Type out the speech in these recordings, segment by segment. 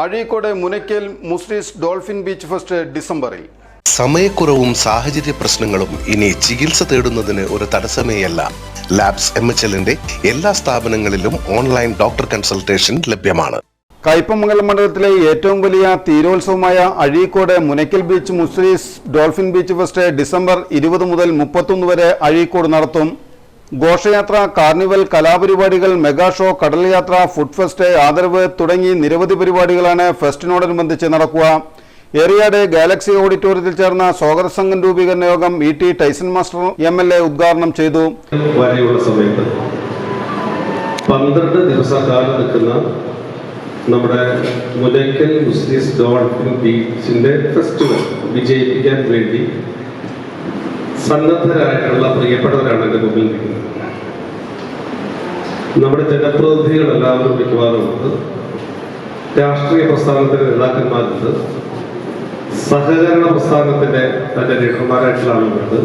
Azhikode Munakkal Muziris dolphin beach fest ഡിസംബറിൽ. സമയക്കുറവും സാഹചര്യ പ്രശ്നങ്ങളും ഇനി ചികിത്സ തേടുന്നതിന് ഒരു തടസ്സമേയല്ല. ലാബ്സ് MHLന്റെ എല്ലാ സ്ഥാപനങ്ങളിലും ഓൺലൈൻ ഡോക്ടർ കൺസൾട്ടേഷൻ ലഭ്യമാണ്. കയ്പമംഗലം മണ്ഡലത്തിലെ ഏറ്റവും വലിയ തീരോത്സവമായ Azhikode Munakkal beach Muziris dolphin beach fest December 20 മുതൽ 31 വരെ അഴീക്കോട് നടത്തും. ഘോഷയാത്ര, കാർണിവൽ, കലാപരിപാടികൾ, മെഗാ ഷോ, കടൽ യാത്ര, ഫുഡ് ഫെസ്റ്റ്, ആദരവ് തുടങ്ങി നിരവധി പരിപാടികളാണ് ഫെസ്റ്റിനോടനുബന്ധിച്ച് നടക്കുക. ഏറിയാട് ഗാലക്സി ഓഡിറ്റോറിയത്തിൽ ചേർന്ന സ്വാഗത സംഘം രൂപീകരണ യോഗം ET ടൈസൺ മാസ്റ്റർ MLA ഉദ്ഘാടനം ചെയ്തു. 12 ദിവസക്കാലം നിൽക്കുന്ന നമ്മുടെ മുനയ്ക്കൽ മുസ്രീസ് ഡോൾഫിൻ ബീച്ചിന്റെ ഫെസ്റ്റിവൽ വിജയിപ്പിക്കാൻ വേണ്ടി സന്നദ്ധരായിട്ടുള്ള പ്രിയപ്പെട്ടവരാണ് എൻ്റെ മുമ്പിൽ നിൽക്കുന്നത്. നമ്മുടെ ജനപ്രതിനിധികളെല്ലാവരും മിക്കവാറുമുണ്ട്, രാഷ്ട്രീയ പ്രസ്ഥാനത്തിന്റെ നേതാക്കന്മാരുണ്ട്, സഹകരണ പ്രസ്ഥാനത്തിന്റെ തന്നെ ലീഡർമാരായിട്ടുള്ള ആളുകളുണ്ട്,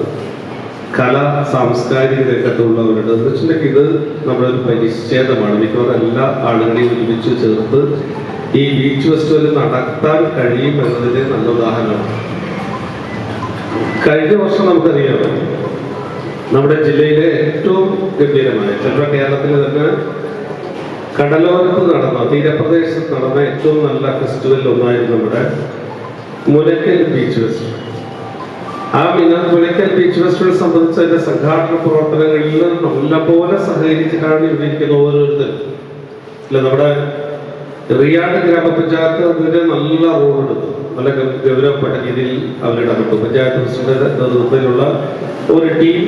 കലാ സാംസ്കാരിക രംഗത്തുള്ളവരുണ്ട്. എന്ന് വെച്ചിട്ടുണ്ടെങ്കിൽ ഇത് നമ്മുടെ ഒരു പരിച്ഛേദമാണ്. മിക്കവാറും എല്ലാ ആളുകളെയും ഒരുമിച്ച് ചേർത്ത് ഈ ബീച്ച് ഫെസ്റ്റിവൽ നടത്താൻ കഴിയും എന്നതിന്റെ നല്ല ഉദാഹരണമാണ്. കഴിഞ്ഞ വർഷം നമുക്കറിയാം, നമ്മുടെ ജില്ലയിലെ ഏറ്റവും ഗംഭീരമായ, ചിലപ്പോൾ കേരളത്തിൽ തന്നെ കടലോരത്ത് നടന്ന, തീരപ്രദേശത്ത് നടന്ന ഏറ്റവും നല്ല ഫെസ്റ്റിവൽ ഒന്നായിരുന്നു നമ്മുടെ മുനയ്ക്കൽ ബീച്ച് ഫെസ്റ്റിവൽ. ആ മുനയ്ക്കൽ ബീച്ച് ഫെസ്റ്റിവൽ സംബന്ധിച്ച് അതിന്റെ സംഘാടന പ്രവർത്തനങ്ങളിൽ നല്ലപോലെ സഹകരിച്ചിട്ടാണ് ഇവിടെ ഇരിക്കുന്ന ഓരോരുത്തരും. അല്ല, നമ്മുടെ റിയാഡ് ഗ്രാമപഞ്ചായത്ത് അതിന്റെ നല്ല റോളെടുത്തു, നല്ല ഗൗരവപ്പെട്ട രീതിയിൽ അവരിടപെട്ടു. പഞ്ചായത്ത് പ്രസിഡന്റ് നേതൃത്വത്തിലുള്ള ഒരു ടീം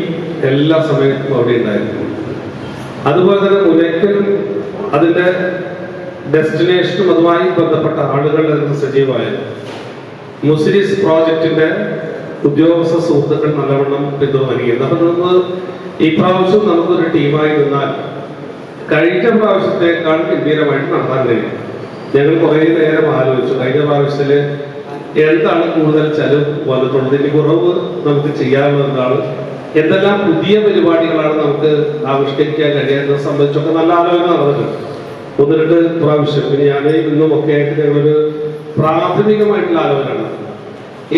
എല്ലാ സമയത്തും അവിടെ ഉണ്ടായിരുന്നു. അതുപോലെ തന്നെ മുനയ്ക്കൽ അതിന്റെ ഡെസ്റ്റിനേഷനും അതുമായി ബന്ധപ്പെട്ട ആളുകൾ സജീവമായിരുന്നു. മുസ്രീസ് പ്രോജക്റ്റിന്റെ ഉദ്യോഗസ്ഥ സുഹൃത്തുക്കൾ നല്ലവണ്ണം പിന്തുണ നൽകിയിരുന്നു. അപ്പൊ നമുക്ക് ഈ പ്രാവശ്യം നമുക്കൊരു ടീമായി നിന്നാൽ കഴിഞ്ഞ പ്രാവശ്യത്തേക്കാൾ ഗംഭീരമായിട്ട് നടത്താൻ കഴിയും. ഞങ്ങൾ കുറേ നേരം ആലോചിച്ചു, കഴിഞ്ഞ പ്രാവശ്യത്തില് എന്താണ് കൂടുതൽ ചെലവ് വന്നിട്ടുള്ളത്, ഇനി കുറവ് നമുക്ക് ചെയ്യാനുള്ളതാണ്, എന്തെല്ലാം പുതിയ പരിപാടികളാണ് നമുക്ക് ആവിഷ്കരിക്കാൻ കഴിയുന്നത് സംബന്ധിച്ചൊക്കെ നല്ല ആലോചന നടന്നിട്ടുണ്ട്. 1-2 പ്രാവശ്യം. പിന്നെ ഞാൻ ഇന്നും ഒക്കെ ആയിട്ട് ഞങ്ങളൊരു പ്രാഥമികമായിട്ടുള്ള ആലോചന,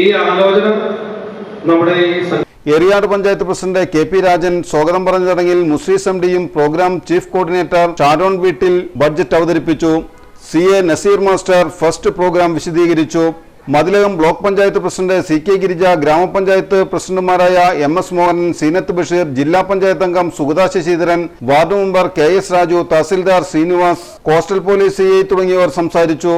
ഈ ആലോചന നമ്മുടെ ഈ ഏറിയാട് പഞ്ചായത്ത് പ്രസിഡന്റ് KP രാജൻ സ്വാഗതം പറഞ്ഞ ചടങ്ങിൽ മുസ്രീസ് MDയും പ്രോഗ്രാം ചീഫ് കോർഡിനേറ്റർ ഷാരോൺ വീട്ടിൽ ബഡ്ജറ്റ് അവതരിപ്പിച്ചു. CA Naseer master first programme വിശദീകരിച്ചു. Mathilakam block panchayat president CK Girija, ഗ്രാമപഞ്ചായത്ത് പ്രസിഡന്റുമാരായ MS മോഹനൻ, സീനത്ത് ബഷീർ, ജില്ലാ പഞ്ചായത്ത് അംഗം Sugatha Sasidharan, ward member KS Raju, tahsildar Srinivas, coastal police CI തുടങ്ങിയവർ സംസാരിച്ചു.